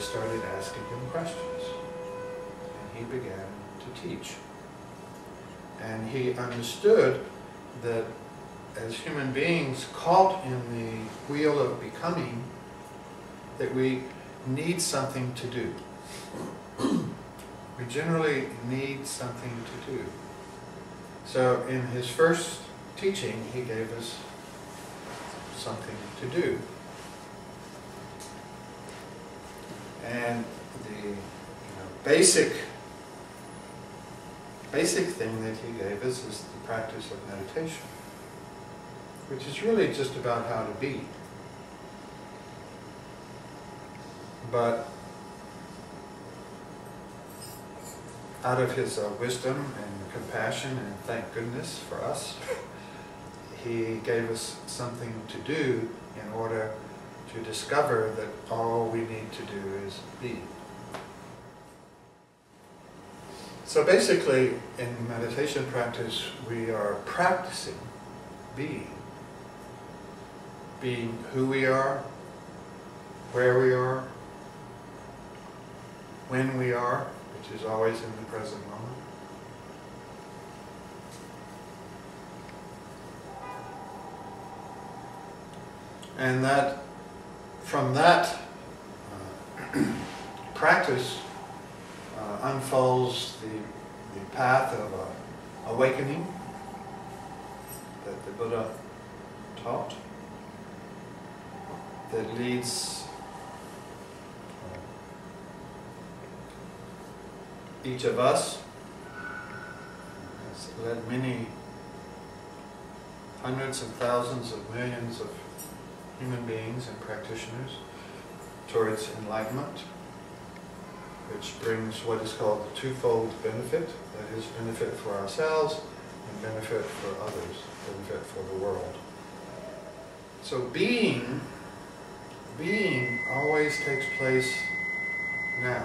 started asking him questions. And he began to teach. And he understood that as human beings caught in the wheel of becoming, that we need something to do. We generally need something to do. So in his first teaching, he gave us something to do. And the basic thing that he gave us is the practice of meditation, which is really just about how to be. But out of his wisdom and compassion, and thank goodness for us, he gave us something to do in order to discover that all we need to do is be. So basically, in meditation practice, we are practicing being. Being who we are, where we are, when we are, which is always in the present moment. And that, from that practice unfolds the path of awakening that the Buddha taught, that leads each of us, has led many hundreds of thousands of millions of human beings and practitioners towards enlightenment, which brings what is called the twofold benefit, that is, benefit for ourselves and benefit for others, benefit for the world. So being always takes place now.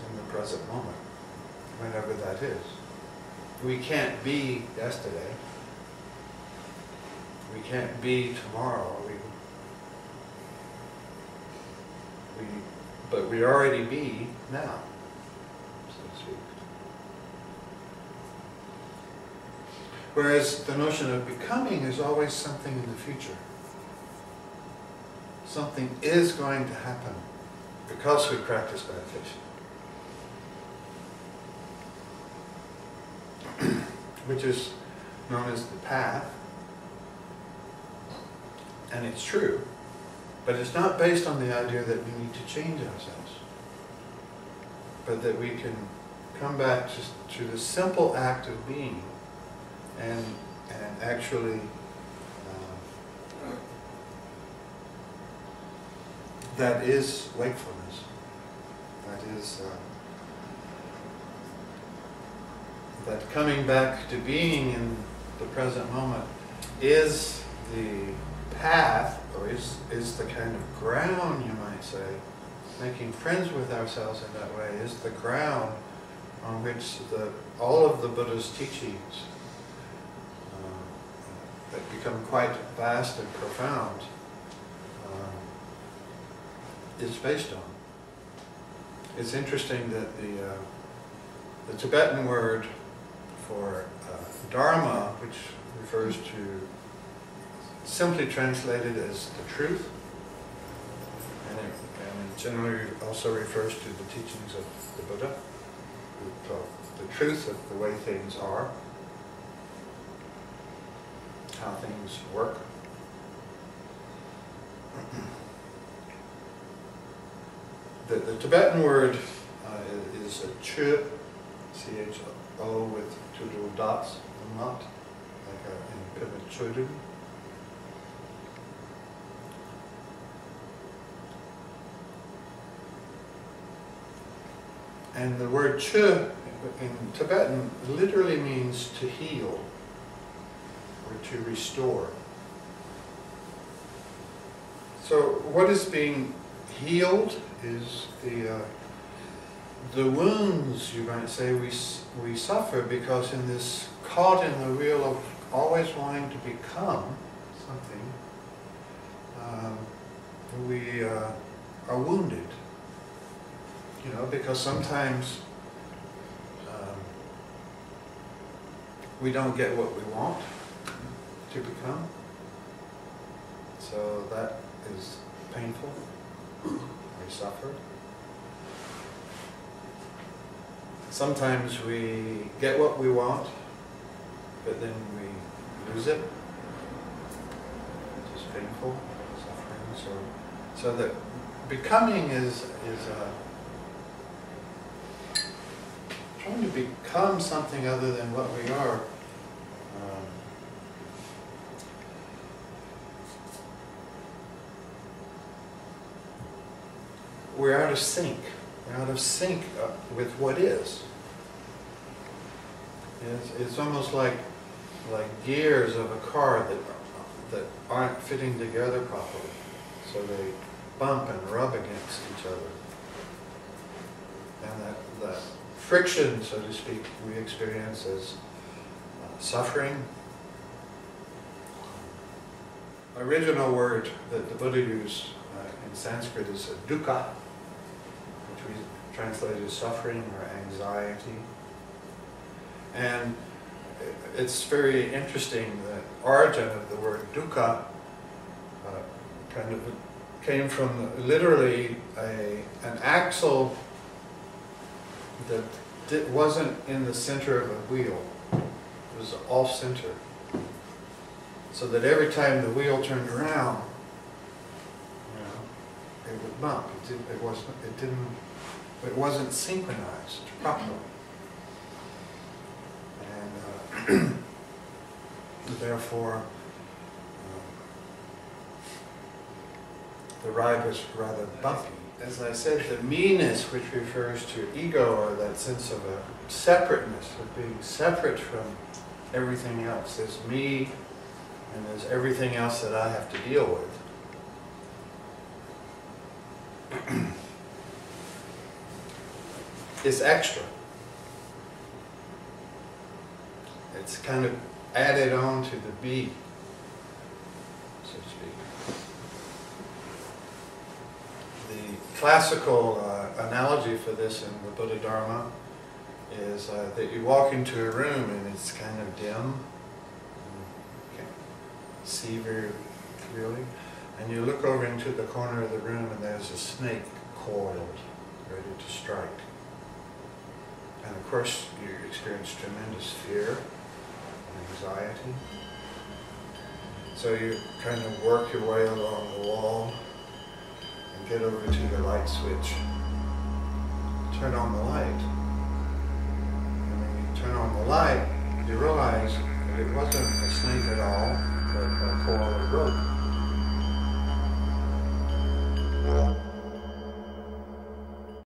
In the present moment, whenever that is. We can't be yesterday. We can't be tomorrow. But we already be now, so to speak. Whereas the notion of becoming is always something in the future. Something is going to happen because we practice meditation, which is known as the path. And it's true, but it's not based on the idea that we need to change ourselves, but that we can come back to the simple act of being and actually that is wakefulness. That is that coming back to being in the present moment is the path, or is the kind of ground, you might say. Making friends with ourselves in that way is the ground on which all of the Buddha's teachings that become quite vast and profound is based on. It's interesting that the Tibetan word for Dharma, which refers to, simply translated as the truth, and it generally also refers to the teachings of the Buddha, the truth of the way things are, how things work. The Tibetan word is a Chö, C-H-O with two little dots, not like in Pima Chodun. And the word Chö in Tibetan literally means to heal or to restore. So what is being healed is the wounds, you might say, we suffer because in this caught in the wheel of always wanting to become, something, we are wounded. You know, because sometimes we don't get what we want to become. So that is painful. We suffer. Sometimes we get what we want, but then we lose it. It's painful, suffering. So that becoming is trying to become something other than what we are. We're out of sync. We're out of sync with what is. It's almost like gears of a car that aren't fitting together properly. So they bump and rub against each other. And that friction, so to speak, we experience as suffering. Original word that the Buddha used in Sanskrit is dukkha, which we translate as suffering or anxiety. And it's very interesting that origin of the word dukkha kind of came from literally an axle that wasn't in the center of a wheel. It was off center. So that every time the wheel turned around, you know, it would bump. It wasn't synchronized properly. And therefore, the ride was rather bumpy. As I said, the me-ness, which refers to ego, or that sense of a separateness, of being separate from everything else. There's me, and there's everything else that I have to deal with. It's extra. It's kind of added on to the be, so to speak. The classical analogy for this in the Buddha Dharma is that you walk into a room and it's kind of dim. You can't see very clearly. And you look over into the corner of the room and there's a snake coiled, ready to strike. And of course you experience tremendous fear and anxiety. So you kind of work your way along the wall and get over to the light switch. Turn on the light. And when you turn on the light, you realize that it wasn't a snake at all, but a coil of rope.